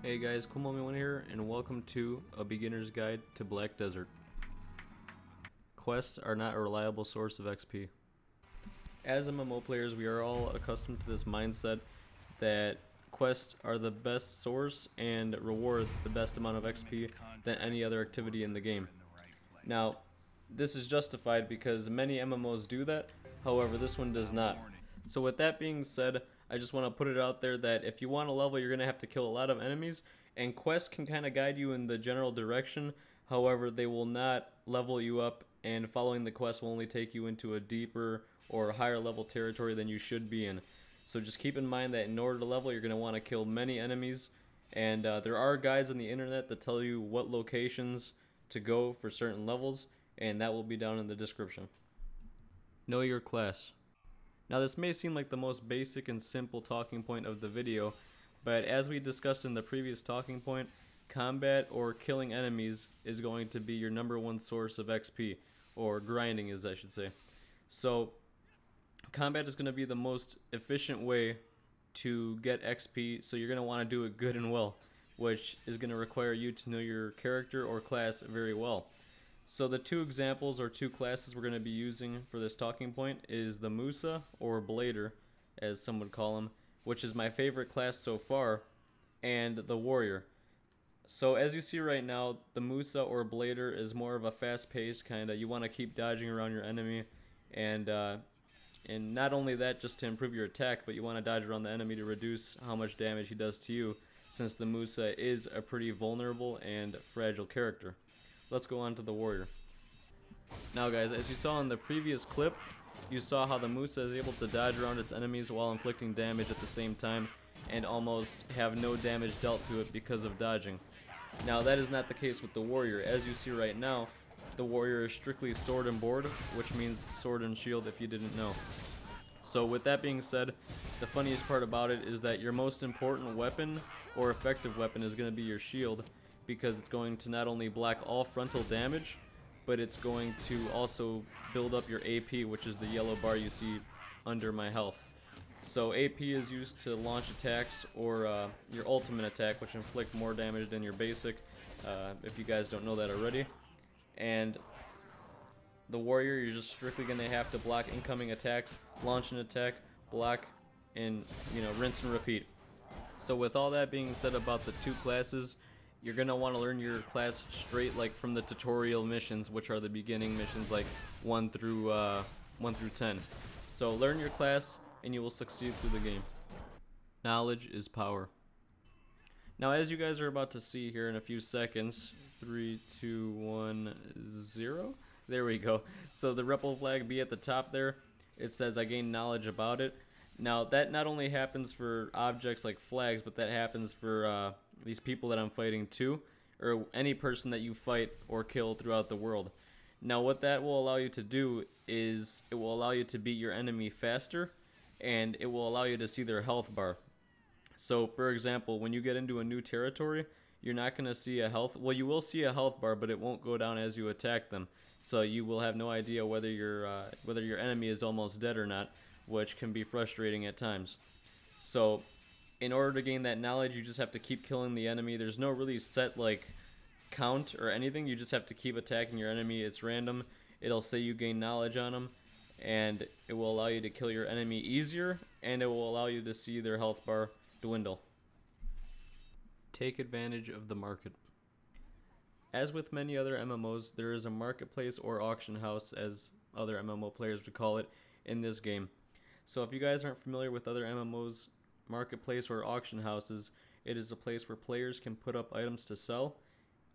Hey guys, Cool Moment 1 here, and welcome to A Beginner's Guide to Black Desert. Quests are not a reliable source of XP. As MMO players, we are all accustomed to this mindset that quests are the best source and reward the best amount of XP than any other activity in the game. Now, this is justified because many MMOs do that, however this one does not. So with that being said, I just want to put it out there that if you want to level, you're going to have to kill a lot of enemies, and quests can kind of guide you in the general direction. However, they will not level you up, and following the quest will only take you into a deeper or higher level territory than you should be in. So just keep in mind that in order to level, you're going to want to kill many enemies, and there are guides on the internet that tell you what locations to go for certain levels, and that will be down in the description. Know your class. Now this may seem like the most basic and simple talking point of the video, but as we discussed in the previous talking point, combat or killing enemies is going to be your #1 source of XP, or grinding as I should say. So combat is going to be the most efficient way to get XP, so you're going to want to do it good and well, which is going to require you to know your character or class very well. So the two examples or two classes we're going to be using for this talking point is the Musa, or Blader as some would call him, which is my favorite class so far, and the Warrior. So as you see right now, the Musa or Blader is more of a fast-paced kind of, you want to keep dodging around your enemy, and not only that, just to improve your attack, but you want to dodge around the enemy to reduce how much damage he does to you, since the Musa is a pretty vulnerable and fragile character. Let's go on to the Warrior. Now guys, as you saw in the previous clip, you saw how the Musa is able to dodge around its enemies while inflicting damage at the same time, and almost have no damage dealt to it because of dodging. Now that is not the case with the Warrior. As you see right now, the Warrior is strictly sword and board, which means sword and shield if you didn't know. So with that being said, the funniest part about it is that your most important weapon or effective weapon is going to be your shield, because it's going to not only block all frontal damage, but it's going to also build up your AP, which is the yellow bar you see under my health. So AP is used to launch attacks, or your ultimate attack, which inflict more damage than your basic, if you guys don't know that already. And the Warrior, you're just strictly going to have to block incoming attacks, launch an attack, block, and rinse and repeat. So with all that being said about the two classes, you're going to want to learn your class straight, like from the tutorial missions, which are the beginning missions, like 1 through 10. So learn your class and you will succeed through the game. Knowledge is power. Now as you guys are about to see here in a few seconds, 3, 2, 1, 0. There we go. So the rebel flag be at the top there. It says I gained knowledge about it. Now that not only happens for objects like flags, but that happens for these people that I'm fighting too, or any person that you fight or kill throughout the world. Now what that will allow you to do is it will allow you to beat your enemy faster, and it will allow you to see their health bar. So for example, when you get into a new territory, you're not going to see a health, well, you will see a health bar, but it won't go down as you attack them. So you will have no idea whether your enemy is almost dead or not, which can be frustrating at times. So in order to gain that knowledge, you just have to keep killing the enemy. There's no really set like count or anything. You just have to keep attacking your enemy. It's random. It'll say you gain knowledge on them, and it will allow you to kill your enemy easier, and it will allow you to see their health bar dwindle. Take advantage of the market. As with many other MMOs, there is a marketplace or auction house, as other MMO players would call it, in this game. So if you guys aren't familiar with other MMOs, marketplace or auction houses, it is a place where players can put up items to sell,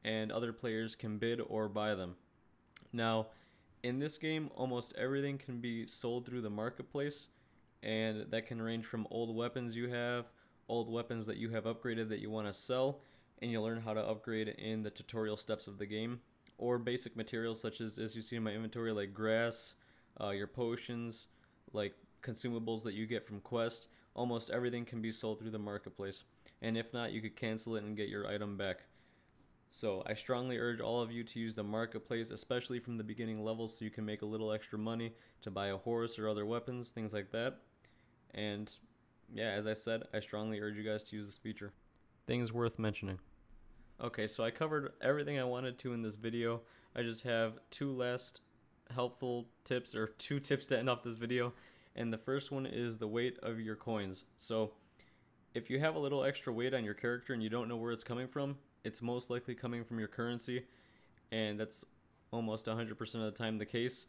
and other players can bid or buy them. Now, in this game, almost everything can be sold through the marketplace, and that can range from old weapons you have, old weapons that you have upgraded that you want to sell, and you'll learn how to upgrade in the tutorial steps of the game, or basic materials such as you see in my inventory, like grass, your potions, like consumables that you get from quest. Almost everything can be sold through the marketplace, and if not, you could cancel it and get your item back. So I strongly urge all of you to use the marketplace, especially from the beginning levels, so you can make a little extra money to buy a horse or other weapons, things like that. And yeah, as I said, I strongly urge you guys to use this feature. things worth mentioning. Okay, so I covered everything I wanted to in this video. I just have two last helpful tips, or two tips to end off this video. And the first one is the weight of your coins. So if you have a little extra weight on your character and you don't know where it's coming from, it's most likely coming from your currency, and that's almost 100% of the time the case.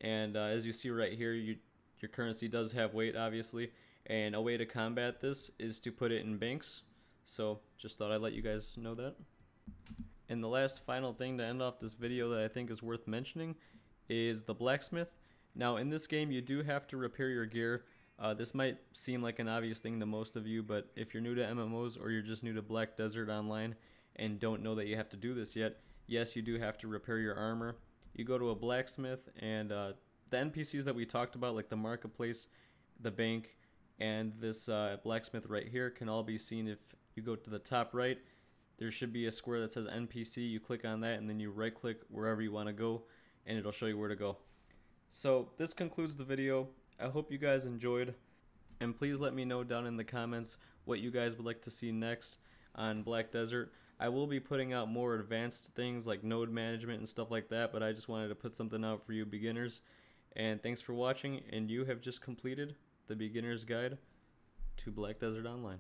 And as you see right here, your currency does have weight, obviously, and a way to combat this is to put it in banks. So just thought I'd let you guys know that. And the last final thing to end off this video that I think is worth mentioning is the Blacksmith. Now in this game you do have to repair your gear. This might seem like an obvious thing to most of you, but if you're new to MMOs or you're just new to Black Desert Online and don't know that you have to do this yet, yes, you do have to repair your armor. You go to a blacksmith, and the NPCs that we talked about, like the marketplace, the bank, and this blacksmith right here, can all be seen if you go to the top right. There should be a square that says NPC. You click on that and then you right click wherever you want to go, and it'll show you where to go. So this concludes the video. I hope you guys enjoyed, and please let me know down in the comments what you guys would like to see next on Black Desert. I will be putting out more advanced things like node management and stuff like that, but I just wanted to put something out for you beginners. And thanks for watching, and you have just completed the beginner's guide to Black Desert Online.